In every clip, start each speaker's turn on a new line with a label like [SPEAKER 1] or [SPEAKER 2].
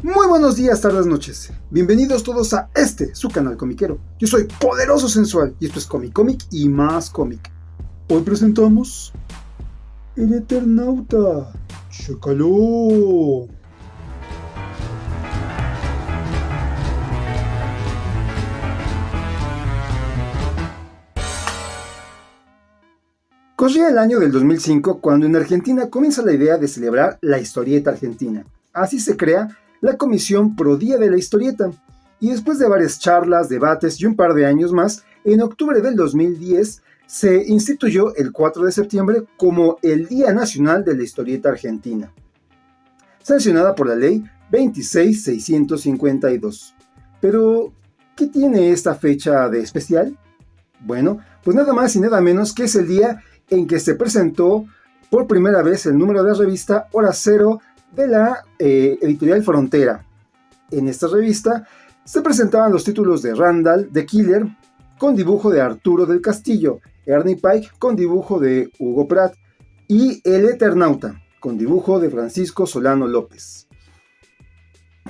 [SPEAKER 1] Muy buenos días, tardes, noches. Bienvenidos todos a su canal comiquero. Yo soy Poderoso Sensual y esto es Comic y más cómic. Hoy presentamos El Eternauta. ¡Chécalo! Corría el año del 2005 cuando en Argentina comienza la idea de celebrar la historieta argentina. Así se crea la Comisión Pro Día de la Historieta, y después de varias charlas, debates y un par de años más, en octubre del 2010 se instituyó el 4 de septiembre como el Día Nacional de la Historieta Argentina, sancionada por la Ley 26652. Pero, ¿qué tiene esta fecha de especial? Bueno, pues nada más y nada menos que es el día en que se presentó por primera vez el número de la revista Hora Cero de la editorial Frontera. En esta revista se presentaban los títulos de Randall, The Killer, con dibujo de Arturo del Castillo, Ernie Pike, con dibujo de Hugo Pratt, y El Eternauta, con dibujo de Francisco Solano López.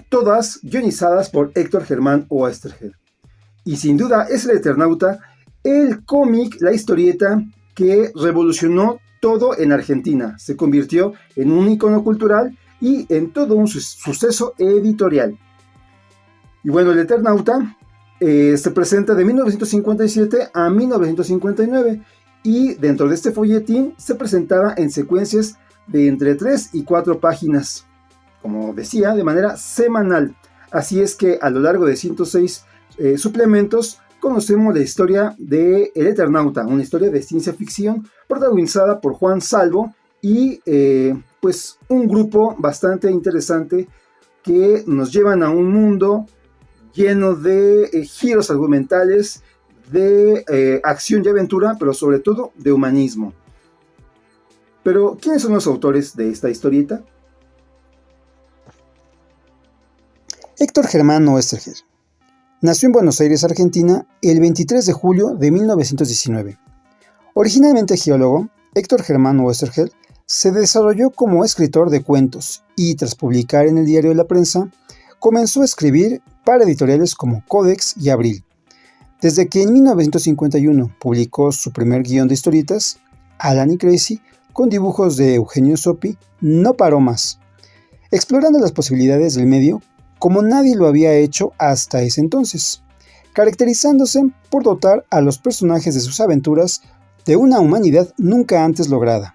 [SPEAKER 1] Todas guionizadas por Héctor Germán Oesterheld. Y sin duda es El Eternauta el cómic, la historieta que revolucionó todo en Argentina. Se convirtió en un icono cultural y en todo un suceso editorial. Y bueno, El Eternauta se presenta de 1957 a 1959 y dentro de este folletín se presentaba en secuencias de entre 3 y 4 páginas, como decía, de manera semanal. Así es que a lo largo de 106 suplementos conocemos la historia de El Eternauta, una historia de ciencia ficción protagonizada por Juan Salvo y pues un grupo bastante interesante que nos llevan a un mundo lleno de giros argumentales, de acción y aventura, pero sobre todo de humanismo. Pero, ¿quiénes son los autores de esta historieta? Héctor Germán Oesterheld nació en Buenos Aires, Argentina, el 23 de julio de 1919. Originalmente geólogo, Héctor Germán Oesterheld se desarrolló como escritor de cuentos y, tras publicar en el Diario de la Prensa, comenzó a escribir para editoriales como Codex y Abril. Desde que en 1951 publicó su primer guión de historietas, Alan y Crazy, con dibujos de Eugenio Zopi, no paró más, explorando las posibilidades del medio como nadie lo había hecho hasta ese entonces, caracterizándose por dotar a los personajes de sus aventuras de una humanidad nunca antes lograda.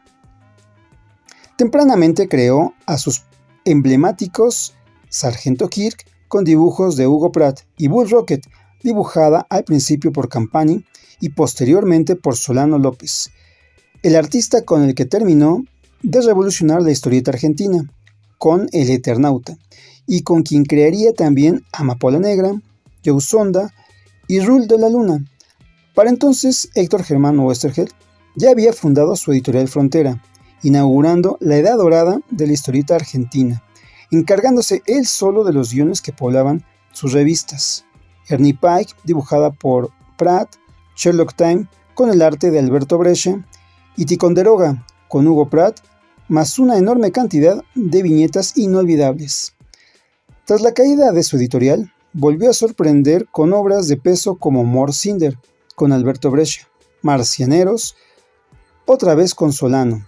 [SPEAKER 1] Tempranamente creó a sus emblemáticos Sargento Kirk con dibujos de Hugo Pratt y Bull Rocket, dibujada al principio por Campani y posteriormente por Solano López, el artista con el que terminó de revolucionar la historieta argentina, con El Eternauta, y con quien crearía también Amapola Negra, Joe Sonda y Rul de la Luna. Para entonces, Héctor Germán Oesterheld ya había fundado su editorial Frontera, inaugurando la edad dorada de la historieta argentina, encargándose él solo de los guiones que poblaban sus revistas. Ernie Pike, dibujada por Pratt, Sherlock Time, con el arte de Alberto Brescia, y Ticonderoga, con Hugo Pratt, más una enorme cantidad de viñetas inolvidables. Tras la caída de su editorial, volvió a sorprender con obras de peso como Mort Cinder, con Alberto Brescia, Marcianeros, otra vez con Solano,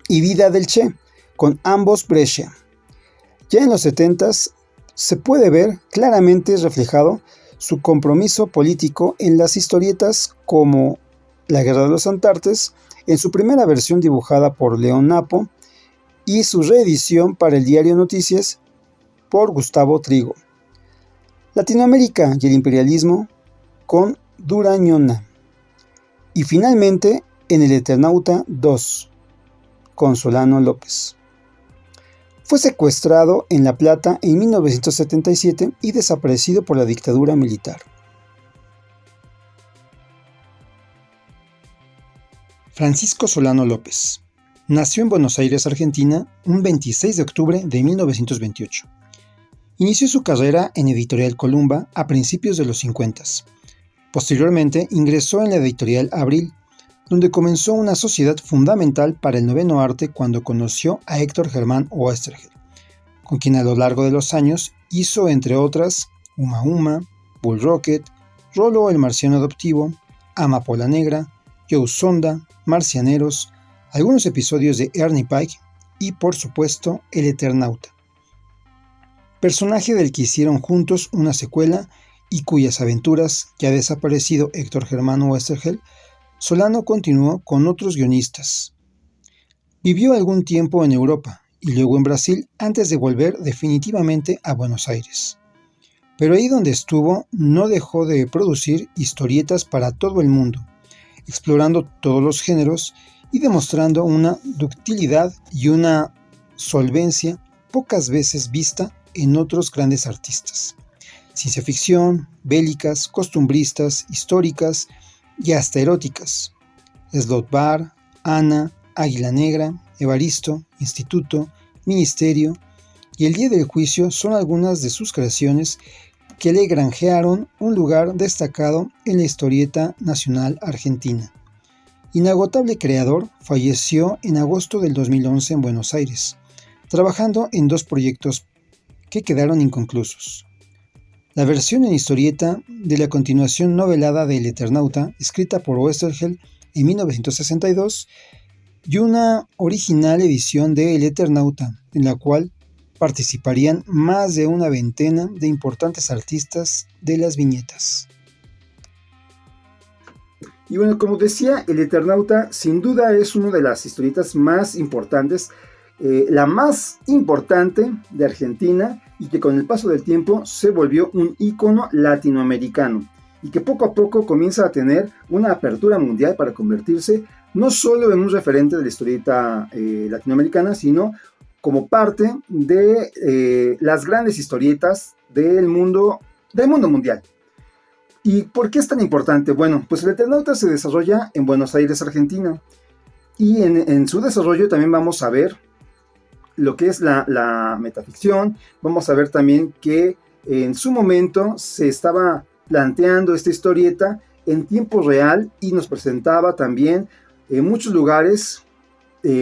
[SPEAKER 1] y Vida del Che, con ambos Brescia. Ya en los 70s se puede ver claramente reflejado su compromiso político en las historietas como La Guerra de los Antartes, en su primera versión dibujada por León Napo, y su reedición para el diario Noticias por Gustavo Trigo. Latinoamérica y el imperialismo con Durañona. Y finalmente en El Eternauta 2, con Solano López. Fue secuestrado en La Plata en 1977 y desaparecido por la dictadura militar. Francisco Solano López nació en Buenos Aires, Argentina, un 26 de octubre de 1928. Inició su carrera en Editorial Columba a principios de los 50. Posteriormente ingresó en la Editorial Abril, donde comenzó una sociedad fundamental para el noveno arte cuando conoció a Héctor Germán Oesterheld, con quien a lo largo de los años hizo, entre otras, Uma Uma, Bull Rocket, Rolo el marciano adoptivo, Amapola Negra, Joe Sonda, Marcianeros, algunos episodios de Ernie Pike y, por supuesto, El Eternauta. Personaje del que hicieron juntos una secuela y cuyas aventuras, ya desaparecido Héctor Germano Westergel, Solano continuó con otros guionistas. Vivió algún tiempo en Europa y luego en Brasil antes de volver definitivamente a Buenos Aires. Pero ahí donde estuvo no dejó de producir historietas para todo el mundo, explorando todos los géneros y demostrando una ductilidad y una solvencia pocas veces vista en otros grandes artistas. Ciencia ficción, bélicas, costumbristas, históricas y hasta eróticas. Slot Bar, Ana, Águila Negra, Evaristo, Instituto, Ministerio y El Día del Juicio son algunas de sus creaciones que le granjearon un lugar destacado en la historieta nacional argentina. Inagotable creador, falleció en agosto del 2011 en Buenos Aires, trabajando en 2 proyectos que quedaron inconclusos. La versión en historieta de la continuación novelada de El Eternauta, escrita por Westergel en 1962, y una original edición de El Eternauta, en la cual participarían más de una veintena de importantes artistas de las viñetas. Y bueno, como decía, El Eternauta sin duda es una de las historietas más importantes, la más importante de Argentina, y que con el paso del tiempo se volvió un ícono latinoamericano y que poco a poco comienza a tener una apertura mundial para convertirse no solo en un referente de la historieta latinoamericana, sino como parte de las grandes historietas del mundo mundial. ¿Y por qué es tan importante? Bueno, pues El Eternauta se desarrolla en Buenos Aires, Argentina, y en su desarrollo también vamos a ver lo que es la metaficción. Vamos a ver también que en su momento se estaba planteando esta historieta en tiempo real y nos presentaba también en muchos lugares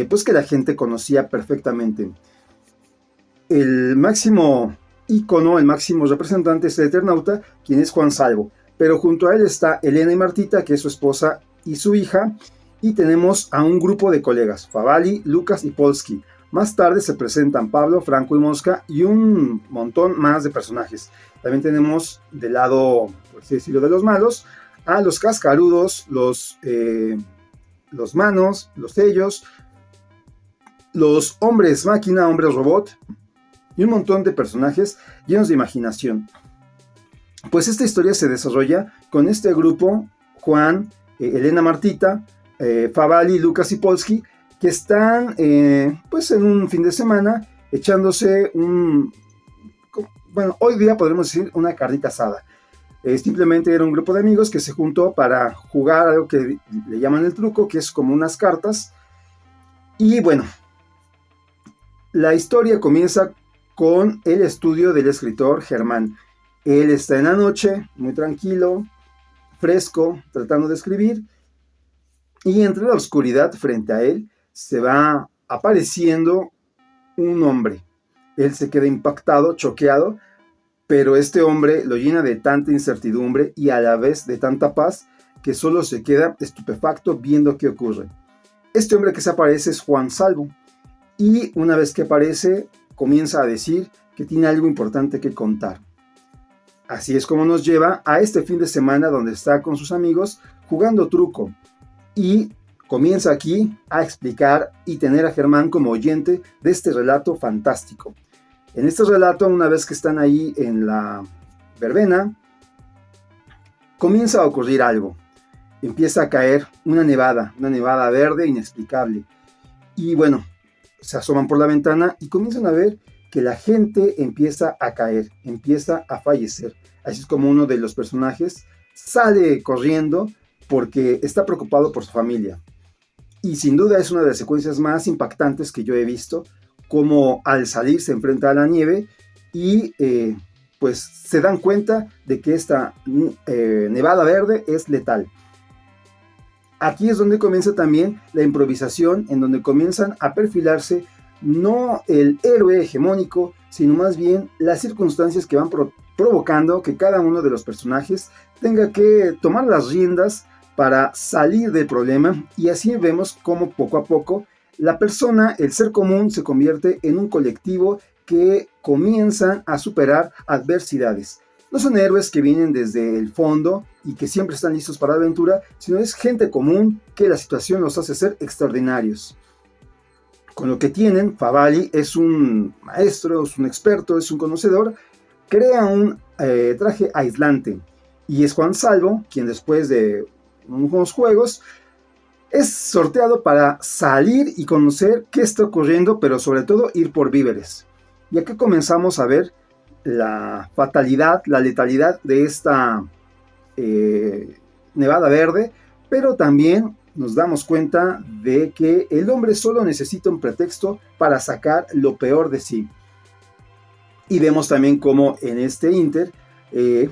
[SPEAKER 1] pues que la gente conocía perfectamente. El máximo ícono, el máximo representante es El Eternauta, quien es Juan Salvo, pero junto a él está Elena y Martita, que es su esposa y su hija, y tenemos a un grupo de colegas, Favalli, Lucas y Polsky. Más tarde se presentan Pablo, Franco y Mosca y un montón más de personajes. También tenemos del lado, por así decirlo, de los malos, a los cascarudos, los manos, los sellos, los hombres máquina, hombres robot y un montón de personajes llenos de imaginación. Pues esta historia se desarrolla con este grupo, Juan, Elena, Martita, Favalli, Lucas y Polsky, que están pues en un fin de semana echándose hoy día podremos decir una carnita asada. Simplemente era un grupo de amigos que se juntó para jugar algo que le llaman el truco, que es como unas cartas. Y bueno, la historia comienza con el estudio del escritor Germán. Él está en la noche, muy tranquilo, fresco, tratando de escribir, y entre la oscuridad frente a él se va apareciendo un hombre. Él se queda impactado, choqueado, pero este hombre lo llena de tanta incertidumbre y a la vez de tanta paz que solo se queda estupefacto viendo qué ocurre. Este hombre que se aparece es Juan Salvo, y una vez que aparece comienza a decir que tiene algo importante que contar. Así es como nos lleva a este fin de semana donde está con sus amigos jugando truco, y comienza aquí a explicar y tener a Germán como oyente de este relato fantástico. En este relato, una vez que están ahí en la verbena, comienza a ocurrir algo. Empieza a caer una nevada verde inexplicable. Y bueno, se asoman por la ventana y comienzan a ver que la gente empieza a caer, empieza a fallecer. Así es como uno de los personajes sale corriendo porque está preocupado por su familia. Y sin duda es una de las secuencias más impactantes que yo he visto, como al salir se enfrenta a la nieve y pues se dan cuenta de que esta nevada verde es letal. Aquí es donde comienza también la improvisación, en donde comienzan a perfilarse no el héroe hegemónico, sino más bien las circunstancias que van provocando que cada uno de los personajes tenga que tomar las riendas para salir del problema, y así vemos cómo poco a poco la persona, el ser común, se convierte en un colectivo que comienzan a superar adversidades. No son héroes que vienen desde el fondo y que siempre están listos para la aventura, sino es gente común que la situación los hace ser extraordinarios. Con lo que tienen, Favali es un maestro, es un experto, es un conocedor, crea un traje aislante, y es Juan Salvo quien, después de unos juegos, es sorteado para salir y conocer qué está ocurriendo, pero sobre todo ir por víveres. Y aquí comenzamos a ver la fatalidad, la letalidad de esta Nevada Verde, pero también nos damos cuenta de que el hombre solo necesita un pretexto para sacar lo peor de sí. Y vemos también cómo en este inter,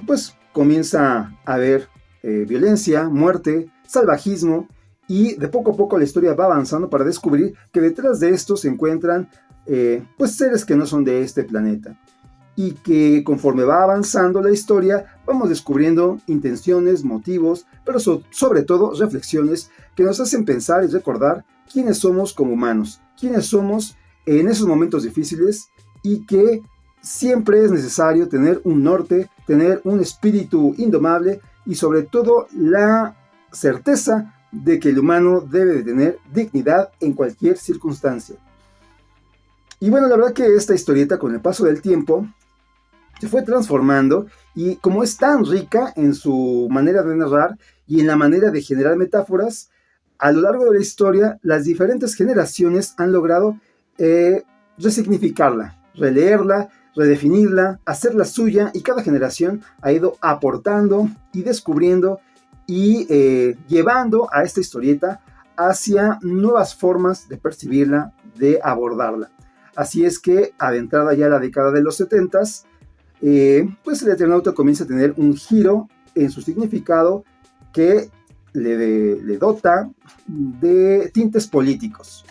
[SPEAKER 1] pues comienza a haber violencia, muerte, salvajismo, y de poco a poco la historia va avanzando para descubrir que detrás de esto se encuentran pues seres que no son de este planeta, y que conforme va avanzando la historia vamos descubriendo intenciones, motivos, pero sobre todo reflexiones que nos hacen pensar y recordar quiénes somos como humanos, quiénes somos en esos momentos difíciles, y que siempre es necesario tener un norte, tener un espíritu indomable, y sobre todo la certeza de que el humano debe de tener dignidad en cualquier circunstancia. Y bueno, la verdad que esta historieta, con el paso del tiempo, se fue transformando, y como es tan rica en su manera de narrar y en la manera de generar metáforas, a lo largo de la historia las diferentes generaciones han logrado resignificarla, releerla, redefinirla, hacerla suya, y cada generación ha ido aportando y descubriendo y llevando a esta historieta hacia nuevas formas de percibirla, de abordarla. Así es que, adentrada ya la década de los 70s, pues el Eternauta comienza a tener un giro en su significado que le dota de tintes políticos.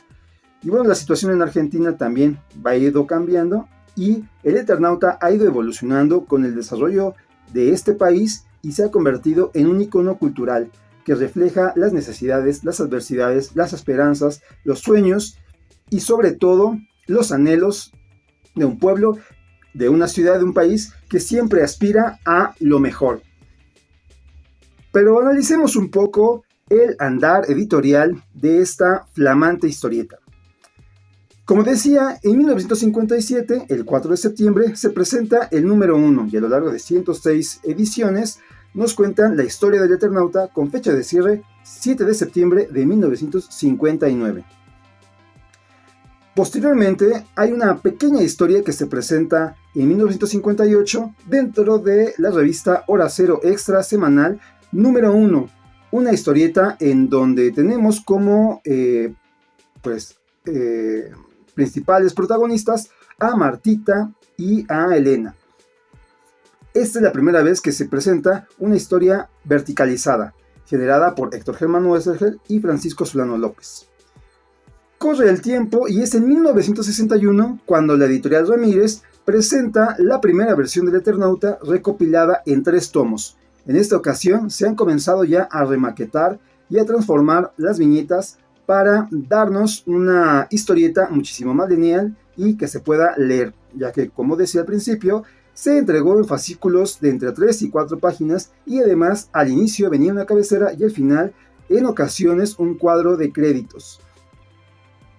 [SPEAKER 1] Y bueno, la situación en Argentina también va a ir cambiando, y el Eternauta ha ido evolucionando con el desarrollo de este país, y se ha convertido en un icono cultural que refleja las necesidades, las adversidades, las esperanzas, los sueños y sobre todo los anhelos de un pueblo, de una ciudad, de un país que siempre aspira a lo mejor. Pero analicemos un poco el andar editorial de esta flamante historieta. Como decía, en 1957, el 4 de septiembre, se presenta el número 1, y a lo largo de 106 ediciones nos cuentan la historia del Eternauta, con fecha de cierre 7 de septiembre de 1959. Posteriormente hay una pequeña historia que se presenta en 1958 dentro de la revista Hora Cero Extra semanal número 1, una historieta en donde tenemos como principales protagonistas a Martita y a Elena. Esta es la primera vez que se presenta una historia verticalizada, generada por Héctor Germán Westergel y Francisco Solano López. Corre el tiempo y es en 1961 cuando la editorial Ramírez presenta la primera versión del Eternauta recopilada en 3 tomos. En esta ocasión se han comenzado ya a remaquetar y a transformar las viñetas para darnos una historieta muchísimo más lineal y que se pueda leer, ya que, como decía al principio, se entregó en fascículos de entre 3 y 4 páginas, y además al inicio venía una cabecera y al final en ocasiones un cuadro de créditos.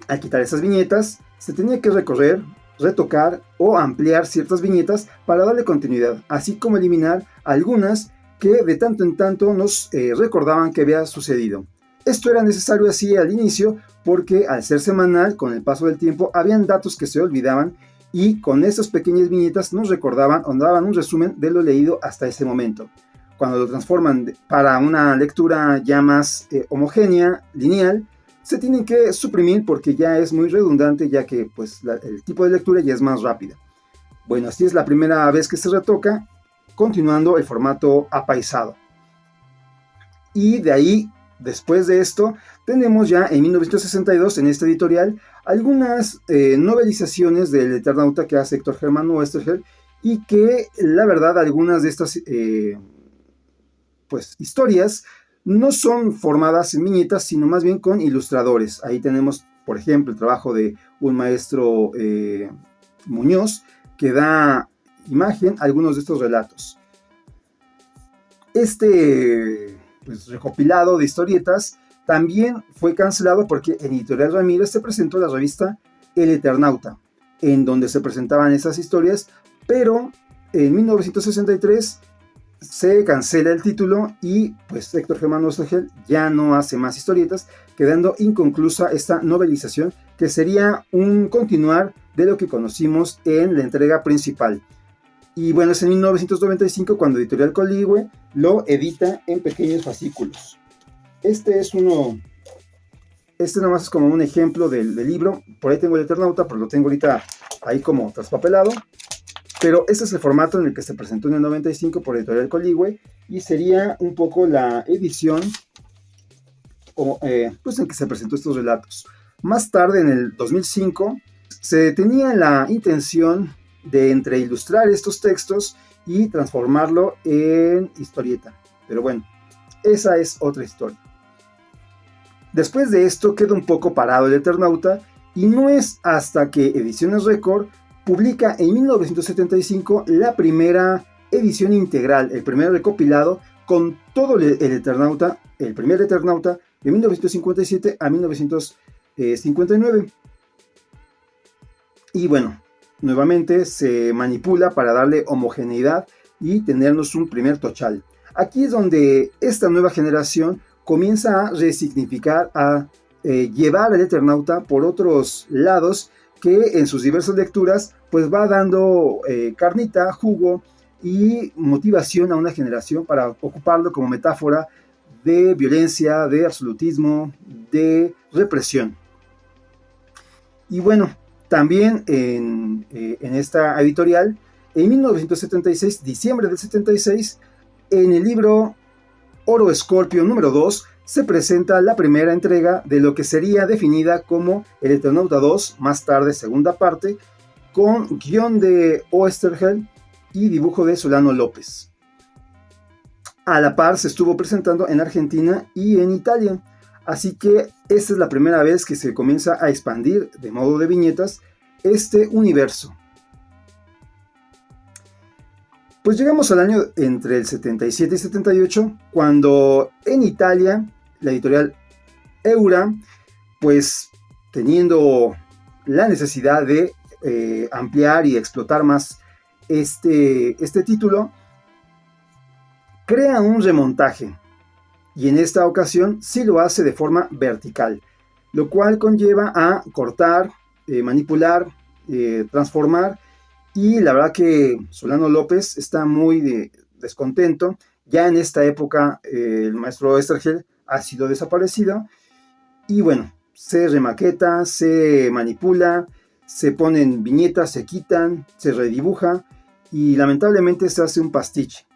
[SPEAKER 1] Al quitar esas viñetas se tenía que recorrer, retocar o ampliar ciertas viñetas para darle continuidad, así como eliminar algunas que de tanto en tanto nos recordaban que había sucedido. Esto era necesario así al inicio porque, al ser semanal, con el paso del tiempo habían datos que se olvidaban, y con esas pequeñas viñetas nos recordaban o daban un resumen de lo leído hasta ese momento. Cuando lo transforman para una lectura ya más homogénea, lineal, se tienen que suprimir porque ya es muy redundante, ya que pues, el tipo de lectura ya es más rápida. Bueno, así es la primera vez que se retoca, continuando el formato apaisado. Y de ahí, después de esto, tenemos ya en 1962 en esta editorial algunas novelizaciones del Eternauta que hace Héctor Germán Oesterheld, y que la verdad algunas de estas pues historias no son formadas en viñetas, sino más bien con ilustradores. Ahí tenemos, por ejemplo, el trabajo de un maestro Muñoz, que da imagen a algunos de estos relatos. Este pues, recopilado de historietas también fue cancelado porque en Editorial Ramírez se presentó la revista El Eternauta, en donde se presentaban esas historias, pero en 1963 se cancela el título y pues Héctor Germán Oesterheld ya no hace más historietas, quedando inconclusa esta novelización, que sería un continuar de lo que conocimos en la entrega principal. Y bueno, es en 1995 cuando Editorial Coligüe lo edita en pequeños fascículos. Este nomás es como un ejemplo del libro. Por ahí tengo el Eternauta, pero lo tengo ahorita ahí como traspapelado. Pero este es el formato en el que se presentó en el 95 por Editorial Coligüe, y sería un poco la edición pues en que se presentó estos relatos. Más tarde, en el 2005, se tenía la intención de ilustrar estos textos y transformarlo en historieta. Pero bueno, esa es otra historia. Después de esto queda un poco parado el Eternauta, y no es hasta que Ediciones Record publica en 1975 la primera edición integral, el primer recopilado con todo el Eternauta, el primer Eternauta de 1957 a 1959. Y bueno, nuevamente se manipula para darle homogeneidad y tenernos un primer tochal. Aquí es donde esta nueva generación comienza a resignificar, a llevar al Eternauta por otros lados, que en sus diversas lecturas pues va dando carnita, jugo y motivación a una generación para ocuparlo como metáfora de violencia, de absolutismo, de represión. Y bueno, también en esta editorial, en 1976, diciembre del 76, en el libro Oro Escorpio número 2, se presenta la primera entrega de lo que sería definida como El Eternauta 2, más tarde segunda parte, con guión de Oesterheld y dibujo de Solano López. A la par se estuvo presentando en Argentina y en Italia, así que esta es la primera vez que se comienza a expandir de modo de viñetas este universo. Pues llegamos al año entre el 77 y 78, cuando en Italia la editorial Eura, pues teniendo la necesidad de ampliar y explotar más este título, crea un remontaje, y en esta ocasión sí lo hace de forma vertical, lo cual conlleva a cortar, manipular, transformar, y la verdad que Solano López está muy descontento. Ya en esta época el maestro Oesterheld ha sido desaparecido, y bueno, se remaqueta, se manipula, se ponen viñetas, se quitan, se redibuja, y lamentablemente se hace un pastiche.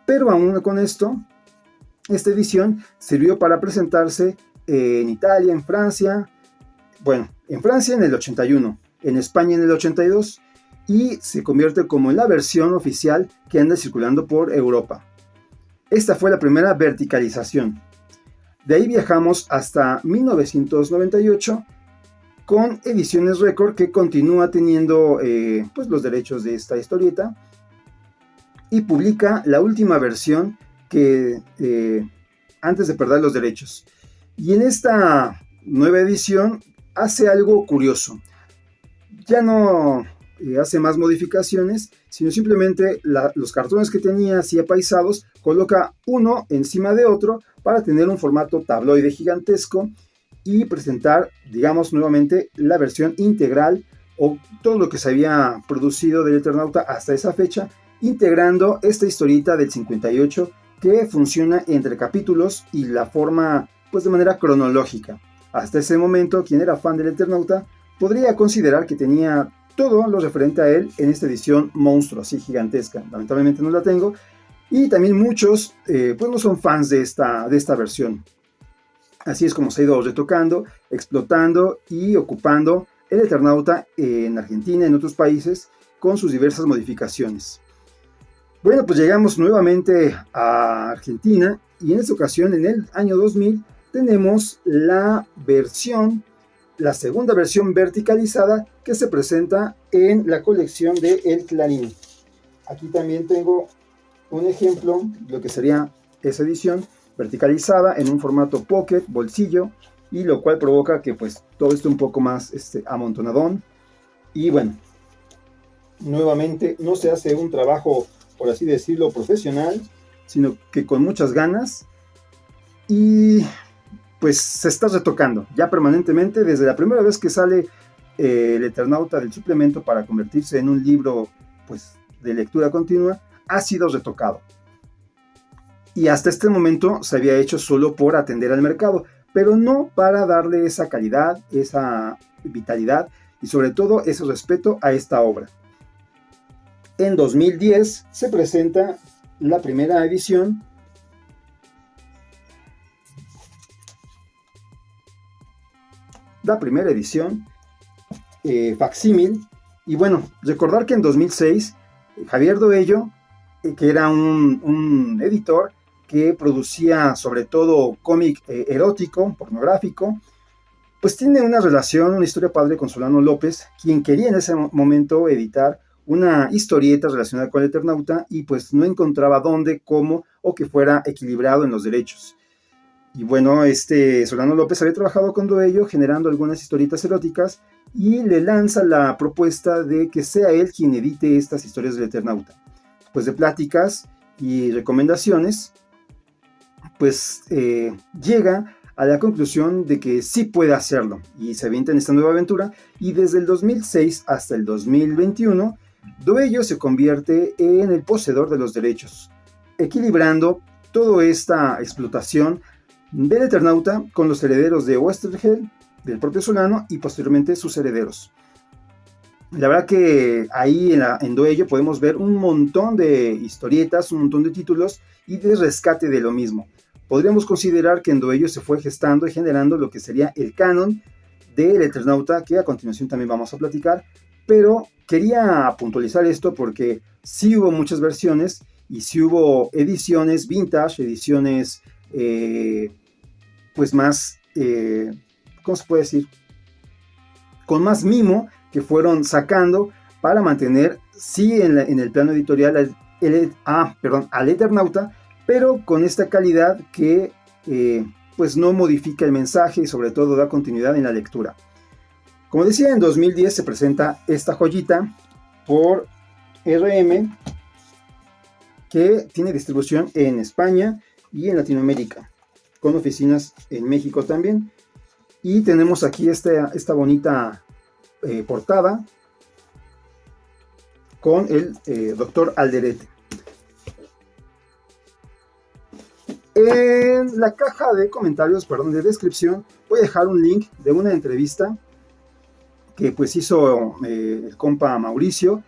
[SPEAKER 1] Pero aún con esto, esta edición sirvió para presentarse en Italia, en Francia, bueno, en Francia en el 81, en España en el 82, y se convierte como en la versión oficial que anda circulando por Europa. Esta fue la primera verticalización. De ahí viajamos hasta 1998 con Ediciones Record, que continúa teniendo pues los derechos de esta historieta, y publica la última versión que antes de perder los derechos. Y en esta nueva edición hace algo curioso. Ya no hace más modificaciones, sino simplemente los cartones que tenía así apaisados, coloca uno encima de otro para tener un formato tabloide gigantesco y presentar, digamos, nuevamente la versión integral, o todo lo que se había producido del Eternauta hasta esa fecha, integrando esta historieta del 58 que funciona entre capítulos y la forma pues de manera cronológica. Hasta ese momento, quien era fan del Eternauta podría considerar que tenía todo lo referente a él en esta edición monstruo, así gigantesca. Lamentablemente no la tengo, y también muchos pues no son fans de esta versión. Así es como se ha ido retocando explotando y ocupando el Eternauta en Argentina, en otros países, con sus diversas modificaciones. Bueno, pues llegamos nuevamente a Argentina y en esta ocasión, en el año 2000, tenemos la segunda versión verticalizada que se presenta en la colección de El Clarín. Aquí también tengo un ejemplo de lo que sería esa edición verticalizada en un formato pocket, bolsillo, y lo cual provoca que pues todo esté un poco más amontonadón. Y bueno, nuevamente no se hace un trabajo, por así decirlo, profesional, sino que con muchas ganas, y pues se está retocando ya permanentemente desde la primera vez que sale el Eternauta del suplemento para convertirse en un libro pues de lectura continua, ha sido retocado. Y hasta este momento se había hecho solo por atender al mercado, pero no para darle esa calidad, esa vitalidad y sobre todo ese respeto a esta obra. En 2010 se presenta la primera edición facsímil. Y bueno, recordar que en 2006 Javier Doello, que era un editor que producía sobre todo cómic erótico, pornográfico, pues tiene una relación, una historia padre con Solano López, quien quería en ese momento editar una historieta relacionada con el Eternauta y pues no encontraba dónde, cómo o que fuera equilibrado en los derechos. Y bueno, Solano López había trabajado con Doello generando algunas historietas eróticas y le lanza la propuesta de que sea él quien edite estas historias del Eternauta. Pues de pláticas y recomendaciones, pues llega a la conclusión de que sí puede hacerlo y se avienta en esta nueva aventura, y desde el 2006 hasta el 2021 Doello se convierte en el poseedor de los derechos, equilibrando toda esta explotación del Eternauta con los herederos de Oesterheld, del propio Solano y posteriormente sus herederos. La verdad que ahí en Doello podemos ver un montón de historietas, un montón de títulos y de rescate de lo mismo. Podríamos considerar que en Doello se fue gestando y generando lo que sería el canon del Eternauta, que a continuación también vamos a platicar, pero quería puntualizar esto porque sí hubo muchas versiones y sí hubo ediciones vintage, ediciones pues más, ¿cómo se puede decir? Con más mimo, que fueron sacando para mantener, sí, en el plano editorial al Eternauta, pero con esta calidad que pues no modifica el mensaje y sobre todo da continuidad en la lectura. Como decía, en 2010 se presenta esta joyita por RM, que tiene distribución en España y en Latinoamérica, con oficinas en México también. Y tenemos aquí esta bonita portada con el Dr. Alderete. En la caja de comentarios, de descripción, voy a dejar un link de una entrevista que pues hizo el compa Mauricio.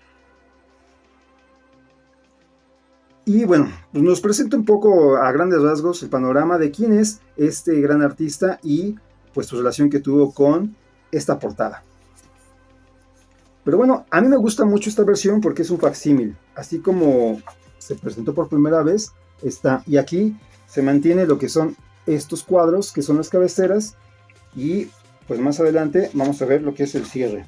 [SPEAKER 1] Y bueno, pues nos presenta un poco a grandes rasgos el panorama de quién es este gran artista y pues su relación que tuvo con esta portada. Pero bueno, a mí me gusta mucho esta versión porque es un facsímil, así como se presentó por primera vez, está, y aquí se mantiene lo que son estos cuadros, que son las cabeceras, y pues más adelante vamos a ver lo que es el cierre.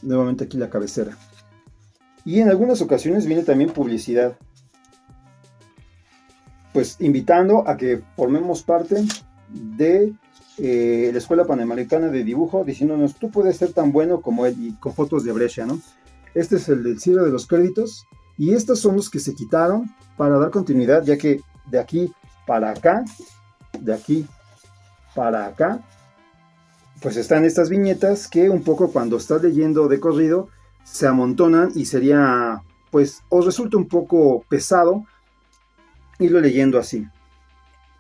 [SPEAKER 1] Nuevamente aquí la cabecera. Y en algunas ocasiones viene también publicidad, pues invitando a que formemos parte de la Escuela Panamericana de Dibujo, diciéndonos: tú puedes ser tan bueno como él, y con fotos de Brescia, ¿no? Este es el del cierre de los créditos, y estos son los que se quitaron para dar continuidad, ya que de aquí para acá, pues están estas viñetas que un poco cuando estás leyendo de corrido se amontonan y sería, pues, os resulta un poco pesado irlo leyendo así.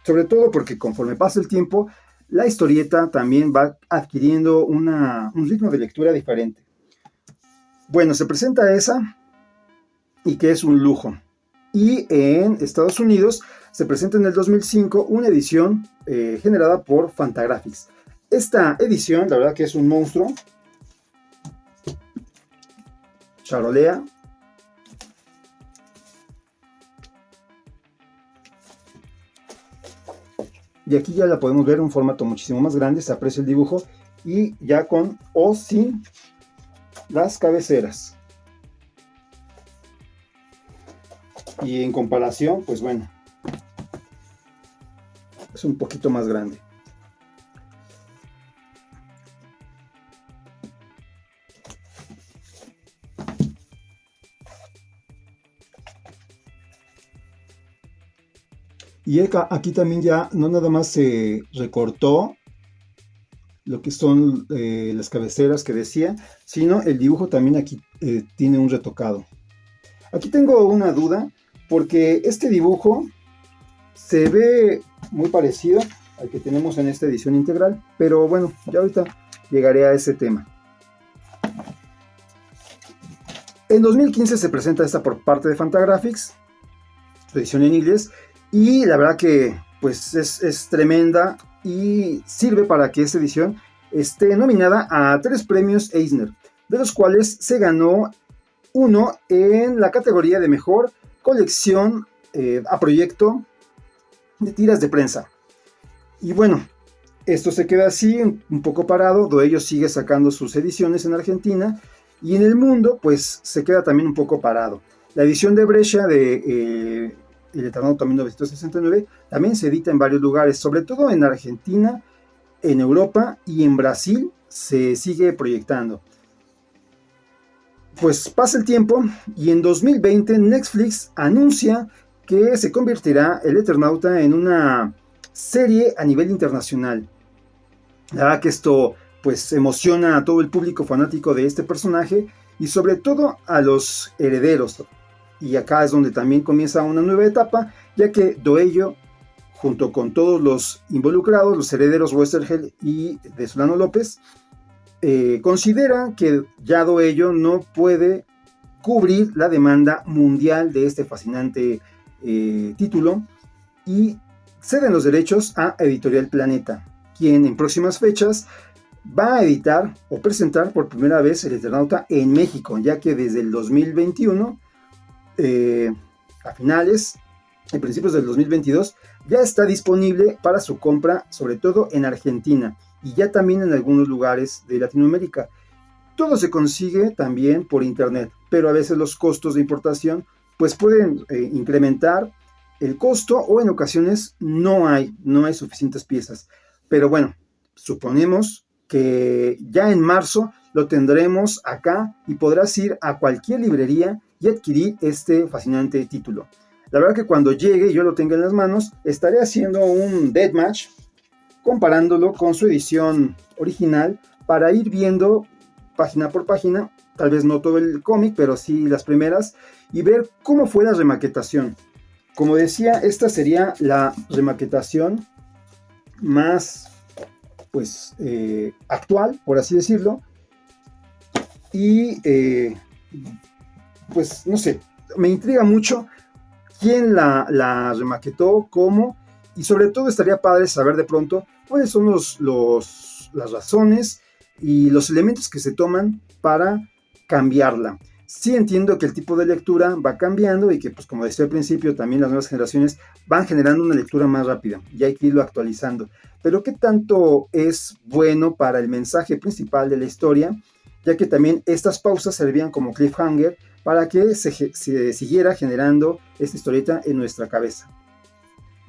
[SPEAKER 1] Sobre todo porque conforme pasa el tiempo, la historieta también va adquiriendo un ritmo de lectura diferente. Bueno, se presenta esa, y que es un lujo. Y en Estados Unidos se presenta en el 2005 una edición generada por Fantagraphics. Esta edición, la verdad que es un monstruo. Charolea. Y aquí ya la podemos ver en un formato muchísimo más grande, se aprecia el dibujo y ya con o sin las cabeceras. Y en comparación, pues bueno, es un poquito más grande. Y aquí también ya no nada más se recortó lo que son las cabeceras que decía, sino el dibujo también aquí tiene un retocado. Aquí tengo una duda, porque este dibujo se ve muy parecido al que tenemos en esta edición integral, pero bueno, ya ahorita llegaré a ese tema. En 2015 se presenta esta por parte de Fantagraphics, su edición en inglés, y la verdad que pues es tremenda y sirve para que esta edición esté nominada a 3 premios Eisner, de los cuales se ganó uno en la categoría de mejor colección a proyecto de tiras de prensa. Y bueno, esto se queda así un poco parado. Doello sigue sacando sus ediciones en Argentina y en el mundo pues se queda también un poco parado. La edición de Brescia de El Eternauta 1969 también se edita en varios lugares, sobre todo en Argentina, en Europa y en Brasil se sigue proyectando. Pues pasa el tiempo y en 2020 Netflix anuncia que se convertirá El Eternauta en una serie a nivel internacional. La verdad que esto pues emociona a todo el público fanático de este personaje y sobre todo a los herederos. Y acá es donde también comienza una nueva etapa, ya que Doello, junto con todos los involucrados, los herederos Westergel y de Solano López, considera que ya Doello no puede cubrir la demanda mundial de este fascinante título y ceden los derechos a Editorial Planeta, quien en próximas fechas va a editar o presentar por primera vez El Eternauta en México, ya que desde el 2021 a finales, en principios del 2022, ya está disponible para su compra, sobre todo en Argentina y ya también en algunos lugares de Latinoamérica. Todo se consigue también por internet, pero a veces los costos de importación pues pueden incrementar el costo o en ocasiones no hay suficientes piezas. Pero bueno, suponemos que ya en marzo lo tendremos acá y podrás ir a cualquier librería y adquirir este fascinante título. La verdad que cuando llegue y yo lo tenga en las manos, estaré haciendo un deathmatch comparándolo con su edición original para ir viendo página por página, tal vez no todo el cómic, pero sí las primeras, y ver cómo fue la remaquetación. Como decía, esta sería la remaquetación más pues actual, por así decirlo, y pues no sé, me intriga mucho quién la remaquetó, cómo, y sobre todo estaría padre saber de pronto cuáles son las razones y los elementos que se toman para cambiarla. Sí entiendo que el tipo de lectura va cambiando y que, pues como decía al principio, también las nuevas generaciones van generando una lectura más rápida y hay que irlo actualizando. Pero ¿qué tanto es bueno para el mensaje principal de la historia? Ya que también estas pausas servían como cliffhanger para que se siguiera generando esta historieta en nuestra cabeza.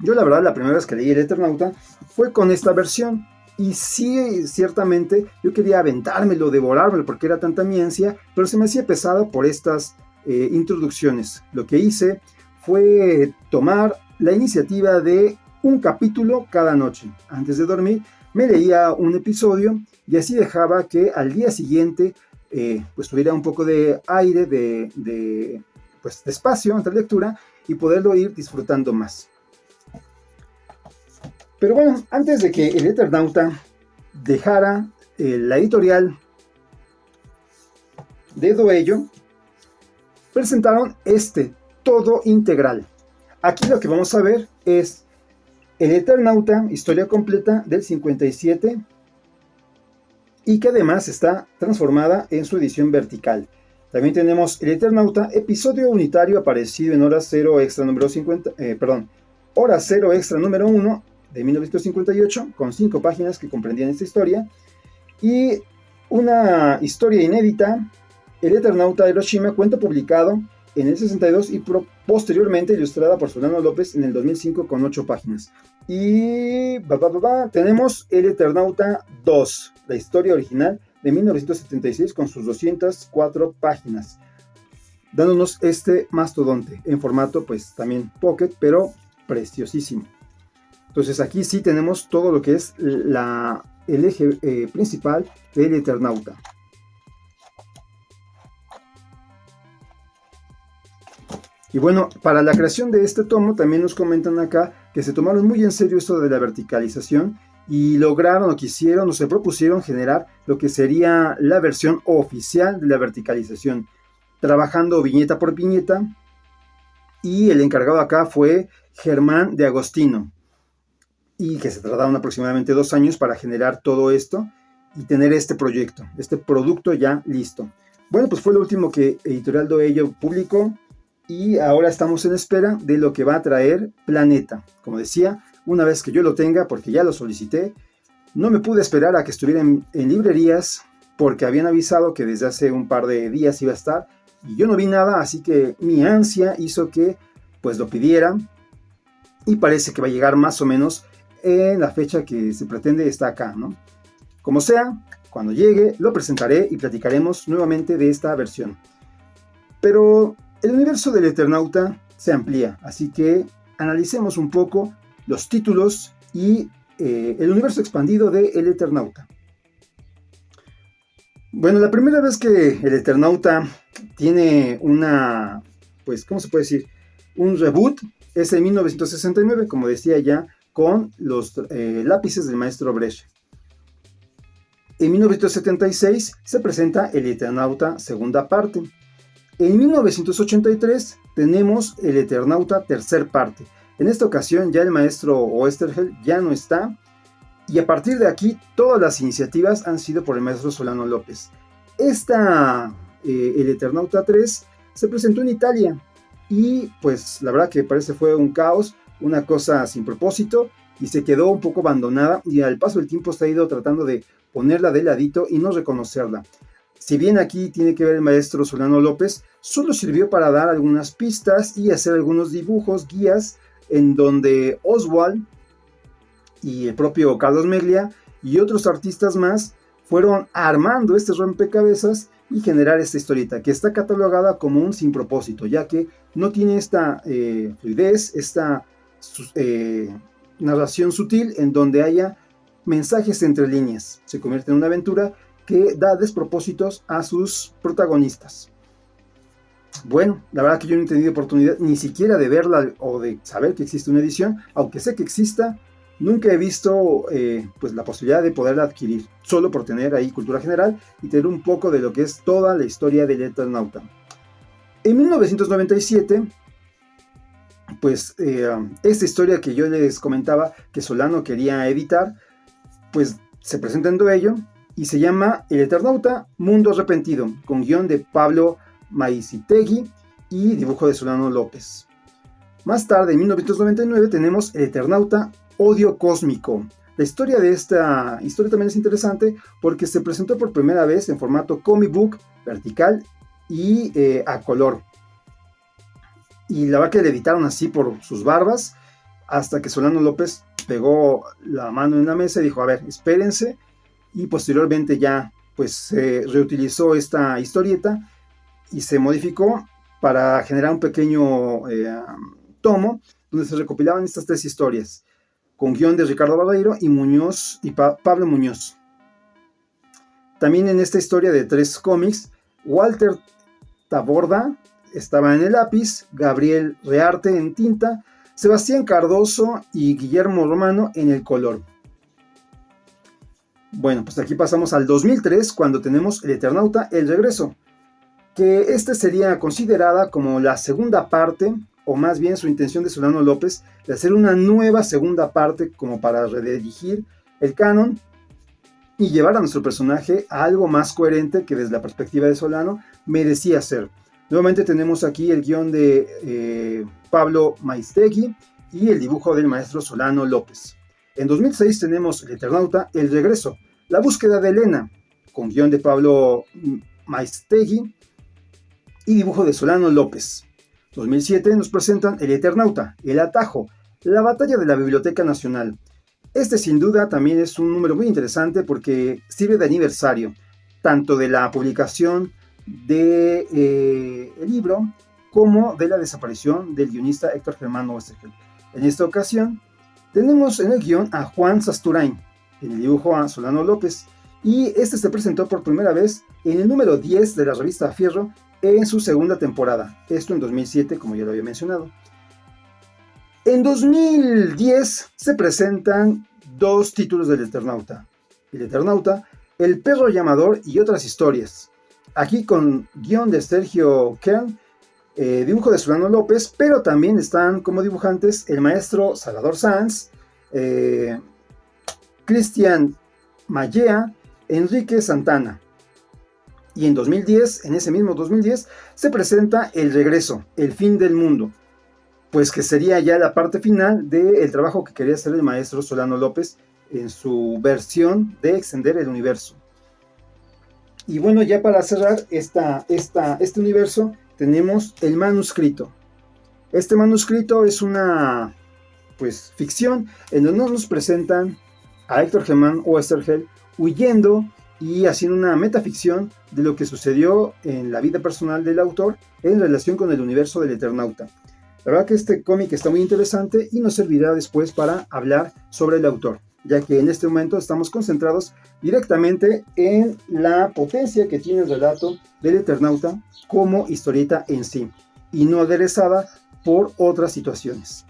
[SPEAKER 1] Yo la verdad la primera vez que leí El Eternauta fue con esta versión y sí, ciertamente yo quería aventármelo, devorármelo porque era tanta mi ansia, pero se me hacía pesado por estas introducciones. Lo que hice fue tomar la iniciativa de un capítulo cada noche. Antes de dormir me leía un episodio y así dejaba que al día siguiente pues tuviera un poco de aire, de espacio entre lectura y poderlo ir disfrutando más. Pero bueno, antes de que El Eternauta dejara la editorial de Doello, presentaron este todo integral. Aquí lo que vamos a ver es El Eternauta, historia completa del 57, y que además está transformada en su edición vertical. También tenemos El Eternauta, episodio unitario aparecido en Hora Cero Extra número 1 de 1958, con 5 páginas que comprendían esta historia, y una historia inédita, El Eternauta Hiroshima, cuento publicado en el 62 y posteriormente ilustrada por Solano López en el 2005 con 8 páginas. Y tenemos El Eternauta 2, la historia original de 1976 con sus 204 páginas, dándonos este mastodonte en formato pues también pocket, pero preciosísimo. Entonces aquí sí tenemos todo lo que es el eje principal del Eternauta. Y bueno, para la creación de este tomo también nos comentan acá que se tomaron muy en serio esto de la verticalización y lograron o quisieron o se propusieron generar lo que sería la versión oficial de la verticalización, trabajando viñeta por viñeta, y el encargado acá fue Germán de Agostino, y que se tardaron aproximadamente 2 años para generar todo esto y tener este proyecto, este producto ya listo. Bueno, pues fue lo último que Editorial Doello publicó, y ahora estamos en espera de lo que va a traer Planeta. Como decía, una vez que yo lo tenga, porque ya lo solicité, no me pude esperar a que estuviera en librerías, porque habían avisado que desde hace un par de días iba a estar, y yo no vi nada, así que mi ansia hizo que pues lo pidiera, y parece que va a llegar más o menos en la fecha que se pretende, está acá, ¿no? Como sea, cuando llegue lo presentaré y platicaremos nuevamente de esta versión. Pero el universo del Eternauta se amplía, así que analicemos un poco los títulos y el universo expandido de El Eternauta. Bueno, la primera vez que El Eternauta tiene una, pues, ¿cómo se puede decir? Un reboot es en 1969, como decía ya, con los lápices del maestro Brescia. En 1976 se presenta El Eternauta segunda parte. En 1983 tenemos El Eternauta tercer parte. En esta ocasión ya el maestro Oesterheld ya no está, y a partir de aquí todas las iniciativas han sido por el maestro Solano López. El Eternauta 3 se presentó en Italia y pues la verdad que parece fue un caos, una cosa sin propósito, y se quedó un poco abandonada, y al paso del tiempo se ha ido tratando de ponerla de ladito y no reconocerla. Si bien aquí tiene que ver el maestro Solano López, solo sirvió para dar algunas pistas y hacer algunos dibujos, guías, en donde Oswald y el propio Carlos Meglia y otros artistas más fueron armando este rompecabezas y generar esta historieta, que está catalogada como un sin propósito, ya que no tiene esta fluidez, esta narración sutil en donde haya mensajes entre líneas. Se convierte en una aventura que da despropósitos a sus protagonistas. Bueno, la verdad que yo no he tenido oportunidad ni siquiera de verla o de saber que existe una edición, aunque sé que exista. Nunca he visto pues la posibilidad de poderla adquirir, solo por tener ahí cultura general y tener un poco de lo que es toda la historia del Eternauta. En 1997, pues esta historia que yo les comentaba que Solano quería editar, pues se presenta en Doello y se llama El Eternauta Mundo Arrepentido, con guión de Pablo Maicitegui y dibujo de Solano López. Más tarde, en 1999, tenemos El Eternauta Odio Cósmico. La historia de esta historia también es interesante porque se presentó por primera vez en formato comic book vertical y a color. Y la verdad que le editaron así por sus barbas, hasta que Solano López pegó la mano en la mesa y dijo, a ver, espérense, y posteriormente ya pues se reutilizó esta historieta y se modificó para generar un pequeño tomo donde se recopilaban estas 3 historias, con guión de Ricardo Barreiro y Pablo Muñoz. También en esta historia de 3 cómics, Walter Taborda estaba en el lápiz, Gabriel Rearte en tinta, Sebastián Cardoso y Guillermo Romano en el color. Bueno, pues aquí pasamos al 2003, cuando tenemos El Eternauta El Regreso, que sería considerada como la segunda parte o más bien su intención de Solano López, de hacer una nueva segunda parte como para redirigir el canon y llevar a nuestro personaje a algo más coherente que desde la perspectiva de Solano merecía ser. Nuevamente tenemos aquí el guión de Pablo Maistegui y el dibujo del maestro Solano López. En 2006 tenemos El Eternauta, El Regreso, la búsqueda de Elena, con guión de Pablo Maistegui y dibujo de Solano López. 2007 nos presentan El Eternauta, El Atajo, la batalla de la Biblioteca Nacional. Este sin duda también es un número muy interesante porque sirve de aniversario, tanto de la publicación del libro como de la desaparición del guionista Héctor Germán Oesterheld. En esta ocasión tenemos en el guión a Juan Sasturain, en el dibujo a Solano López, y este se presentó por primera vez en el número 10 de la revista Fierro en su segunda temporada, esto en 2007 como ya lo había mencionado. En 2010 se presentan dos títulos del Eternauta, El Eternauta, El Perro Llamador y otras historias, aquí con guión de Sergio Kern, dibujo de Solano López, pero también están como dibujantes el maestro Salvador Sanz, Cristian Mallea, Enrique Santana. Y en 2010, en ese mismo 2010, se presenta El Regreso, El Fin del Mundo, pues que sería ya la parte final del trabajo que quería hacer el maestro Solano López en su versión de extender el universo. Y bueno, ya para cerrar este universo, tenemos el manuscrito. Este manuscrito es una ficción en donde nos presentan a Héctor Germán Oesterheld huyendo y haciendo una metaficción de lo que sucedió en la vida personal del autor en relación con el universo del Eternauta. La verdad que este cómic está muy interesante y nos servirá después para hablar sobre el autor, ya que en este momento estamos concentrados directamente en la potencia que tiene el relato del Eternauta como historieta en sí, y no aderezada por otras situaciones.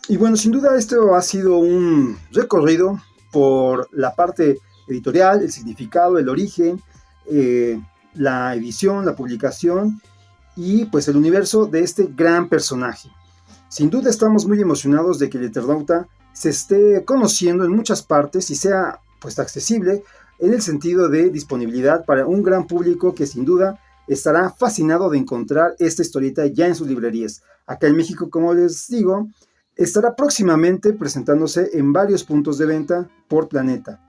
[SPEAKER 1] Y bueno, sin duda esto ha sido un recorrido por la parte editorial, el significado, el origen, la edición, la publicación y pues el universo de este gran personaje. Sin duda estamos muy emocionados de que el Eternauta se esté conociendo en muchas partes y sea pues accesible en el sentido de disponibilidad para un gran público que sin duda estará fascinado de encontrar esta historieta ya en sus librerías. Acá en México, como les digo, estará próximamente presentándose en varios puntos de venta por Planeta.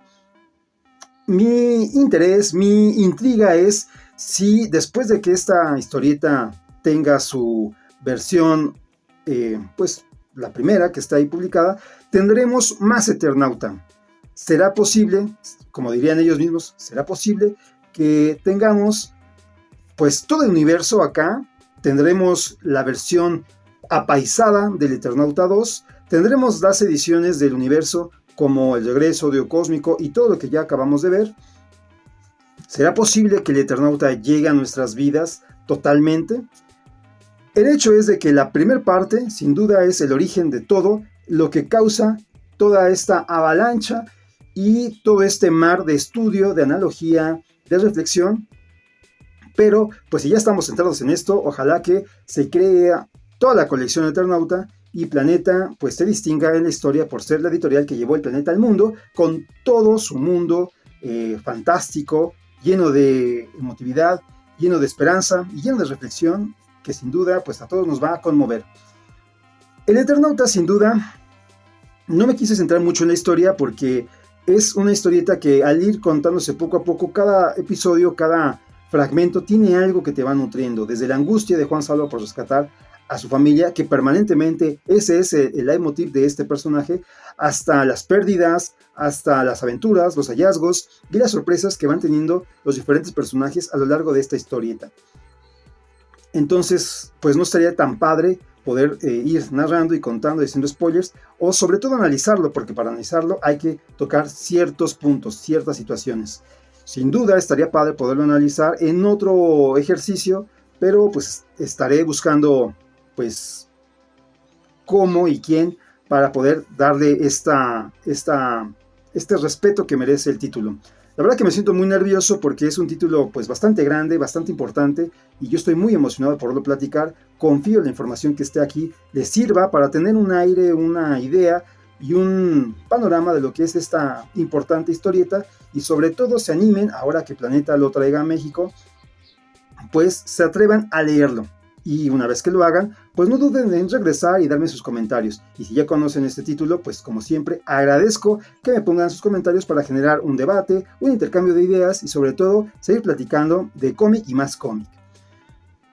[SPEAKER 1] Mi interés, mi intriga es si después de que esta historieta tenga su versión, pues la primera que está ahí publicada, tendremos más Eternauta. ¿Será posible, como dirían ellos mismos, será posible que tengamos pues todo el universo acá? Tendremos la versión apaisada del Eternauta 2, tendremos las ediciones del universo como El Regreso, Dio Cósmico y todo lo que ya acabamos de ver. ¿Será posible que el Eternauta llegue a nuestras vidas totalmente? El hecho es de que la primera parte, sin duda, es el origen de todo, lo que causa toda esta avalancha y todo este mar de estudio, de analogía, de reflexión. Pero, pues si ya estamos centrados en esto, ojalá que se crea toda la colección Eternauta y Planeta pues se distinga en la historia por ser la editorial que llevó el planeta al mundo, con todo su mundo fantástico, lleno de emotividad, lleno de esperanza y lleno de reflexión, que sin duda pues a todos nos va a conmover. El Eternauta sin duda, no me quise centrar mucho en la historia porque es una historieta que al ir contándose poco a poco, cada episodio, cada fragmento tiene algo que te va nutriendo, desde la angustia de Juan Salva por rescatar a su familia, que permanentemente ese es el leitmotiv de este personaje, hasta las pérdidas, hasta las aventuras, los hallazgos y las sorpresas que van teniendo los diferentes personajes a lo largo de esta historieta. Entonces, pues no estaría tan padre poder ir narrando y contando, diciendo spoilers, o sobre todo analizarlo, porque para analizarlo hay que tocar ciertos puntos, ciertas situaciones. Sin duda estaría padre poderlo analizar en otro ejercicio, pero pues estaré buscando pues cómo y quién para poder darle este respeto que merece el título. La verdad que me siento muy nervioso porque es un título pues bastante grande, bastante importante y yo estoy muy emocionado por poderlo platicar. Confío en la información que esté aquí les sirva para tener un aire, una idea y un panorama de lo que es esta importante historieta y sobre todo se animen, ahora que Planeta lo traiga a México, pues se atrevan a leerlo. Y una vez que lo hagan, pues no duden en regresar y darme sus comentarios. Y si ya conocen este título, pues como siempre agradezco que me pongan sus comentarios para generar un debate, un intercambio de ideas y sobre todo seguir platicando de cómic y más cómic.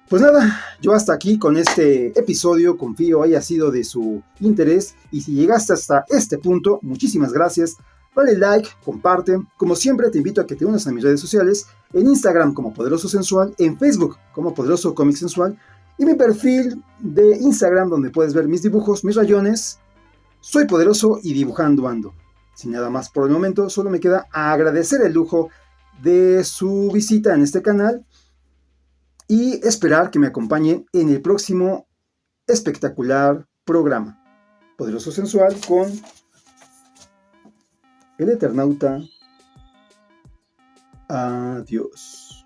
[SPEAKER 1] Pues nada, yo hasta aquí con este episodio, confío haya sido de su interés y si llegaste hasta este punto, muchísimas gracias. Dale like, comparte, como siempre te invito a que te unas a mis redes sociales, en Instagram como Poderoso Sensual, en Facebook como Poderoso Cómic Sensual y mi perfil de Instagram donde puedes ver mis dibujos, mis rayones. Soy poderoso y dibujando ando. Sin nada más por el momento, solo me queda agradecer el lujo de su visita en este canal y esperar que me acompañe en el próximo espectacular programa. Poderoso Sensual con el Eternauta. Adiós.